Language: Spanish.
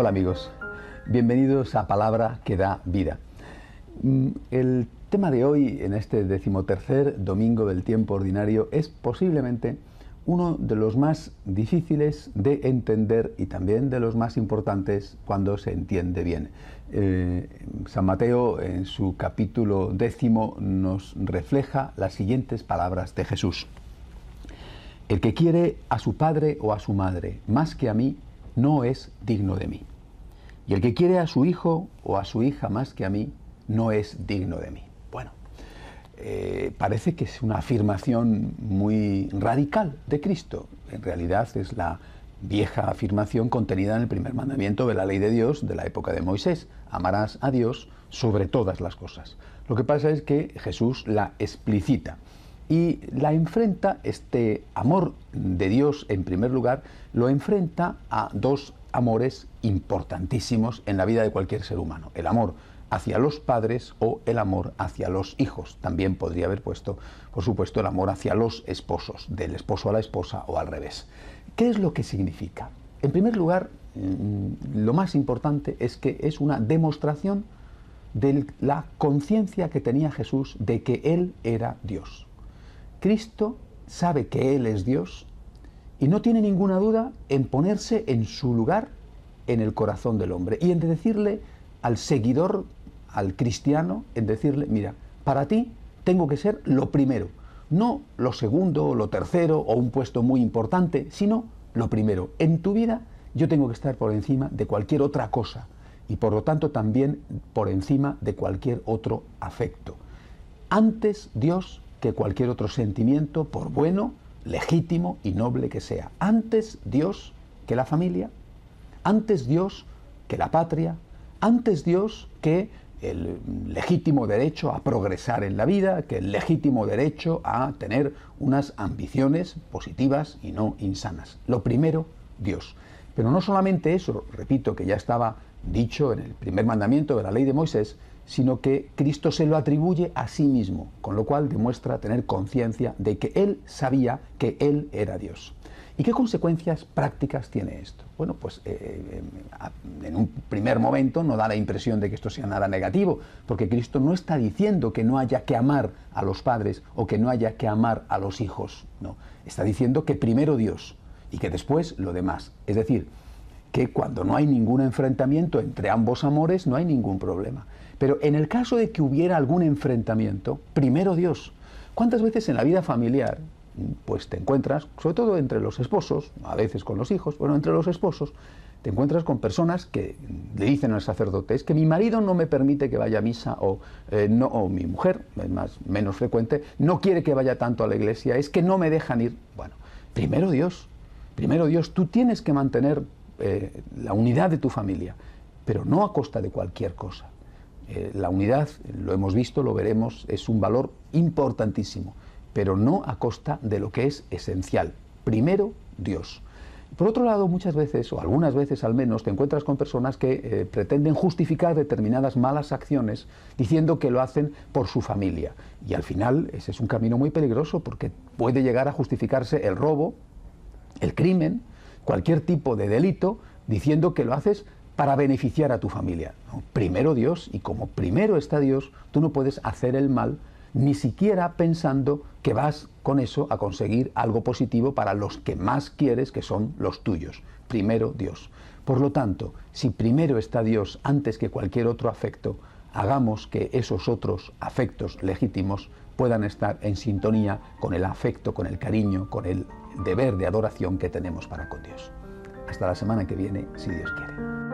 Hola amigos, bienvenidos a Palabra que da vida. El tema de hoy, en este 13º domingo del tiempo ordinario, es posiblemente uno de los más difíciles de entender y también de los más importantes cuando se entiende bien. San Mateo, en su capítulo 10, nos refleja las siguientes palabras de Jesús. El que quiere a su padre o a su madre más que a mí, no es digno de mí. Y el que quiere a su hijo o a su hija más que a mí, no es digno de mí. Bueno, parece que es una afirmación muy radical de Cristo. En realidad es la vieja afirmación contenida en el primer mandamiento de la ley de Dios de la época de Moisés. Amarás a Dios sobre todas las cosas. Lo que pasa es que Jesús la explicita y la enfrenta, este amor de Dios en primer lugar, lo enfrenta a dos amores importantísimos en la vida de cualquier ser humano. El amor hacia los padres o el amor hacia los hijos. También podría haber puesto, por supuesto, el amor hacia los esposos, del esposo a la esposa o al revés. ¿Qué es lo que significa? En primer lugar, lo más importante es que es una demostración de la conciencia que tenía Jesús de que Él era Dios. Cristo sabe que Él es Dios y no tiene ninguna duda en ponerse en su lugar en el corazón del hombre y en decirle al seguidor, al cristiano, en decirle, mira, para ti tengo que ser lo primero, no lo segundo o lo tercero o un puesto muy importante, sino lo primero. En tu vida yo tengo que estar por encima de cualquier otra cosa y por lo tanto también por encima de cualquier otro afecto. Antes Dios que cualquier otro sentimiento, por bueno, legítimo y noble que sea. Antes Dios que la familia, antes Dios que la patria, antes Dios que el legítimo derecho a progresar en la vida, que el legítimo derecho a tener unas ambiciones positivas y no insanas. Lo primero, Dios. Pero no solamente eso, repito, que ya estaba dicho en el primer mandamiento de la ley de Moisés, sino que Cristo se lo atribuye a sí mismo, con lo cual demuestra tener conciencia de que Él sabía que Él era Dios. ¿Y qué consecuencias prácticas tiene esto? Bueno, pues en un primer momento no da la impresión de que esto sea nada negativo, porque Cristo no está diciendo que no haya que amar a los padres o que no haya que amar a los hijos, no. Está diciendo que primero Dios y que después lo demás. Es decir, que cuando no hay ningún enfrentamiento entre ambos amores no hay ningún problema. Pero en el caso de que hubiera algún enfrentamiento, primero Dios. ¿Cuántas veces en la vida familiar pues te encuentras, sobre todo entre los esposos, a veces con los hijos, bueno, entre los esposos, te encuentras con personas que le dicen al sacerdote, es que mi marido no me permite que vaya a misa, o mi mujer, es menos frecuente, no quiere que vaya tanto a la iglesia, es que no me dejan ir. Bueno, primero Dios, tú tienes que mantener la unidad de tu familia, pero no a costa de cualquier cosa. La unidad, lo hemos visto, lo veremos, es un valor importantísimo, pero no a costa de lo que es esencial. Primero, Dios. Por otro lado, muchas veces, o algunas veces al menos, te encuentras con personas que pretenden justificar determinadas malas acciones diciendo que lo hacen por su familia. Y al final, ese es un camino muy peligroso porque puede llegar a justificarse el robo, el crimen, cualquier tipo de delito, diciendo que lo haces para beneficiar a tu familia. ¿No? Primero Dios, y como primero está Dios, tú no puedes hacer el mal, ni siquiera pensando que vas con eso a conseguir algo positivo para los que más quieres, que son los tuyos. Primero Dios. Por lo tanto, si primero está Dios antes que cualquier otro afecto, hagamos que esos otros afectos legítimos puedan estar en sintonía con el afecto, con el cariño, con el deber de adoración que tenemos para con Dios. Hasta la semana que viene, si Dios quiere.